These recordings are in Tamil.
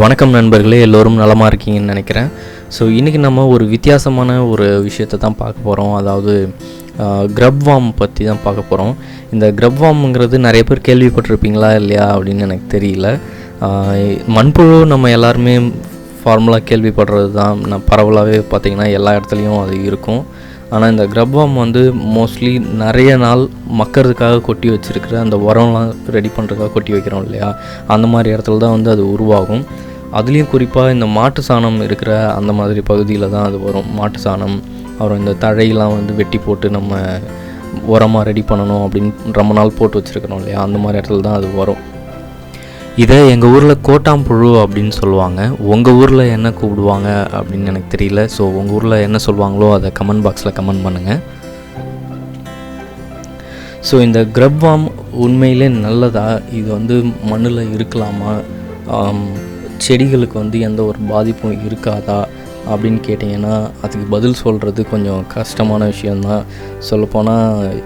வணக்கம் நண்பர்களே, எல்லோரும் நலமாக இருக்கீங்கன்னு நினைக்கிறேன். ஸோ இன்றைக்கி நம்ம ஒரு வித்தியாசமான ஒரு விஷயத்தை தான் பார்க்க போகிறோம். அதாவது grubworm பற்றி தான் பார்க்க போகிறோம். இந்த grubwormங்கிறது நிறைய பேர் கேள்விப்பட்டிருப்பீங்களா இல்லையா அப்படின்னு எனக்கு தெரியல. மண்புழு நம்ம எல்லாருமே ஃபார்முலாக கேள்விப்படுறது தான். நான் பரவலாகவே பார்த்திங்கன்னா எல்லா இடத்துலையும் அது இருக்கும். ஆனால் இந்த grubworm மோஸ்ட்லி நிறைய நாள் மக்கறதுக்காக கொட்டி வச்சுருக்கிற அந்த உரம்லாம் ரெடி பண்ணுறதுக்காக கொட்டி வைக்கிறோம் இல்லையா, அந்த மாதிரி இடத்துல தான் அது உருவாகும். அதுலேயும் குறிப்பாக இந்த மாட்டு சாணம் இருக்கிற அந்த மாதிரி பகுதியில் தான் அது வரும். மாட்டு சாணம், அப்புறம் இந்த தழையெல்லாம் வெட்டி போட்டு நம்ம உரமாக ரெடி பண்ணணும் அப்படின்னு ரொம்ப நாள் போட்டு வச்சுருக்கிறோம் இல்லையா, அந்த மாதிரி இடத்துல தான் அது வரும். இதை எங்கள் ஊரில் கோட்டாம்புழு அப்படின்னு சொல்லுவாங்க. உங்கள் ஊரில் என்ன கூப்பிடுவாங்க அப்படின்னு எனக்கு தெரியல. ஸோ உங்கள் ஊரில் என்ன சொல்லுவாங்களோ அதை கமெண்ட் பாக்ஸில் கமெண்ட் பண்ணுங்கள். ஸோ இந்த grubworm உண்மையிலே நல்லதா? இது மண்ணில் இருக்கலாமா? செடிகளுக்கு எந்த ஒரு பாதிப்பும் இருக்காதா அப்படின்னு கேட்டிங்கன்னா அதுக்கு பதில் சொல்கிறது கொஞ்சம் கஷ்டமான விஷயந்தான். சொல்லப்போனால்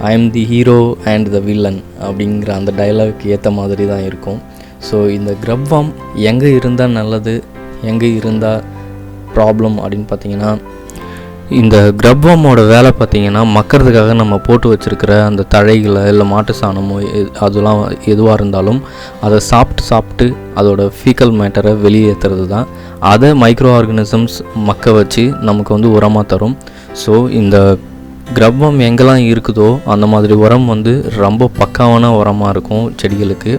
I am the hero and the villain அப்படிங்கிற அந்த டைலாக்கு ஏற்ற மாதிரி தான் இருக்கும். ஸோ இந்த grubworm எங்கே இருந்தால் நல்லது, எங்கே இருந்தால் ப்ராப்ளம் அப்படின்னு பார்த்திங்கன்னா, இந்த grubwormோட வேலை பார்த்திங்கன்னா மக்கறதுக்காக நம்ம போட்டு வச்சுருக்கிற அந்த தழைகளை இல்லை மாட்டு சாணமோ அதெல்லாம் எதுவாக இருந்தாலும் அதை சாப்பிட்டு அதோட ஃபீக்கல் மேட்டரை வெளியேற்றுறது தான். அதை மைக்ரோ ஆர்கானிசம்ஸ் மக்க வச்சு நமக்கு உரமாக தரும். ஸோ இந்த grubworm எங்கெல்லாம் இருக்குதோ அந்த மாதிரி உரம் ரொம்ப பக்காவான உரமாக இருக்கும் செடிகளுக்கு.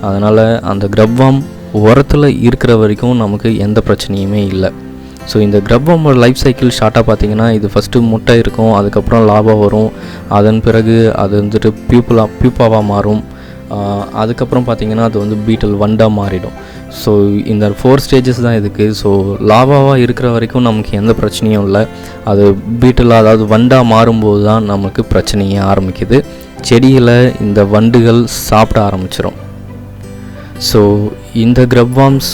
அதனால் அந்த grubworm உரத்தில் இருக்கிற வரைக்கும் நமக்கு எந்த பிரச்சனையுமே இல்லை. ஸோ இந்த grubwormோட லைஃப் சைக்கிள் ஷார்ட்டாக பார்த்திங்கன்னா, இது ஃபஸ்ட்டு முட்டை இருக்கும், அதுக்கப்புறம் லாபா வரும், அதன் பிறகு அது பியூப்பாவாக மாறும், அதுக்கப்புறம் பார்த்திங்கன்னா அது beetle வண்டாக மாறிடும். ஸோ இந்த 4 ஸ்டேஜஸ் தான் இதுக்கு. ஸோ லாவாவாக இருக்கிற வரைக்கும் நமக்கு எந்த பிரச்சனையும் இல்லை. அது பீட்டில் அதாவது வண்டாக மாறும்போது தான் நமக்கு பிரச்சனையே ஆரம்பிக்குது. செடியில் இந்த வண்டுகள் சாப்பிட ஆரம்பிச்சிடும். ஸோ இந்த grubworms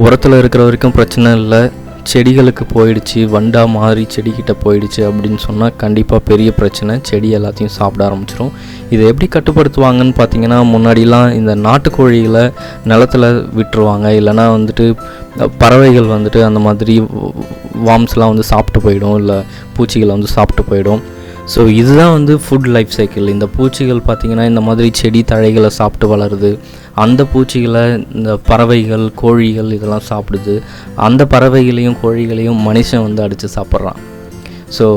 உரத்தில் இருக்கிற வரைக்கும் பிரச்சனை இல்லை. செடிகளுக்கு போயிடுச்சு, வண்டா மாறி செடிக்கிட்ட போயிடுச்சு அப்படின்னு சொன்னால் கண்டிப்பாக பெரிய பிரச்சனை. செடி எல்லாத்தையும் சாப்பிட ஆரம்பிச்சிடும். இதை எப்படி கட்டுப்படுத்துவாங்கன்னு பார்த்தீங்கன்னா, முன்னாடிலாம் இந்த நாட்டுக்கோழிகளை நிலத்தில் விட்டுருவாங்க. இல்லைனா பறவைகள் அந்த மாதிரி வார்ம்ஸ்லாம் சாப்பிட்டு போயிடும், இல்லை பூச்சிகளை சாப்பிட்டு போயிடும். ஸோ இதுதான் ஃபுட் லைஃப் சைக்கிள். இந்த பூச்சிகள் பார்த்திங்கன்னா இந்த மாதிரி செடி தழைகளை சாப்பிட்டு வளருது. அந்த பூச்சிகளை இந்த பறவைகள், கோழிகள் இதெல்லாம் சாப்பிடுது. அந்த பறவைகளையும் கோழிகளையும் மனுஷன் அடித்து சாப்பிட்றான். ஸோ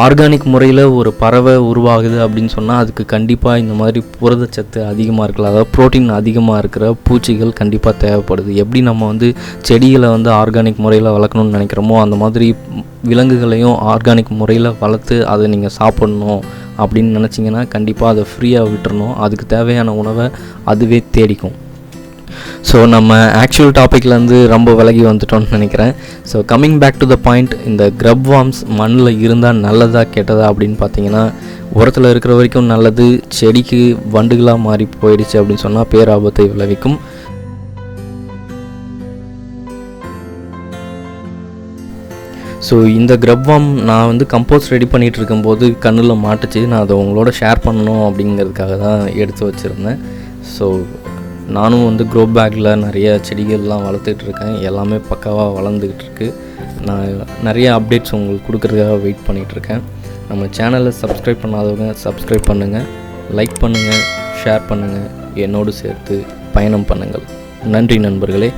ஆர்கானிக் முறையில் ஒரு பறவை உருவாகுது அப்படின்னு சொன்னால் அதுக்கு கண்டிப்பாக இந்த மாதிரி புரதச்சத்து அதிகமாக இருக்கலாம், அதாவது ப்ரோட்டீன் அதிகமாக இருக்கிற பூச்சிகள் கண்டிப்பாக தேவைப்படுது. எப்படி நம்ம செடிகளை ஆர்கானிக் முறையில் வளர்க்கணும்னு நினைக்கிறோமோ அந்த மாதிரி விலங்குகளையும் ஆர்கானிக் முறையில் வளர்த்து அதை நீங்கள் சாப்பிட்ணும் அப்படின்னு நினச்சிங்கன்னா கண்டிப்பாக அதை ஃப்ரீயாக விட்டுறணும். அதுக்கு தேவையான உணவை அதுவே தேடிக்கும். ஸோ நம்ம ஆக்சுவல் டாப்பிக்லேருந்து ரொம்ப விலகி வந்துட்டோம்னு நினைக்கிறேன். So coming back to the point, இந்த grubworms மண்ணில் இருந்தால் நல்லதா கெட்டதா அப்படின்னு பார்த்தீங்கன்னா, உரத்தில் இருக்கிற வரைக்கும் நல்லது. செடிக்கு வண்டுகளாக மாறி போயிடுச்சு அப்படின்னு சொன்னால் பேராபத்தை விளைவிக்கும். ஸோ இந்த grubworm நான் கம்போஸ்ட் ரெடி பண்ணிகிட்டு இருக்கும்போது கண்ணில் மாட்டுச்சு. நான் அதை உங்களோட ஷேர் பண்ணணும் அப்படிங்கிறதுக்காக தான் எடுத்து வச்சுருந்தேன். ஸோ நானும் க்ரோ பேக்கில் நிறைய செடிகள்லாம் வளர்த்துட்ருக்கேன். எல்லாமே பக்காவாக வளர்ந்துக்கிட்டு இருக்கு. நான் நிறைய அப்டேட்ஸ் உங்களுக்கு கொடுக்குறதுக்காக வெயிட் பண்ணிகிட்ருக்கேன். நம்ம சேனலை சப்ஸ்கிரைப் பண்ணாதவங்க சப்ஸ்கிரைப் பண்ணுங்கள், லைக் பண்ணுங்கள், ஷேர் பண்ணுங்கள், என்னோடு சேர்த்து பயணம் பண்ணுங்கள். நன்றி நண்பர்களே.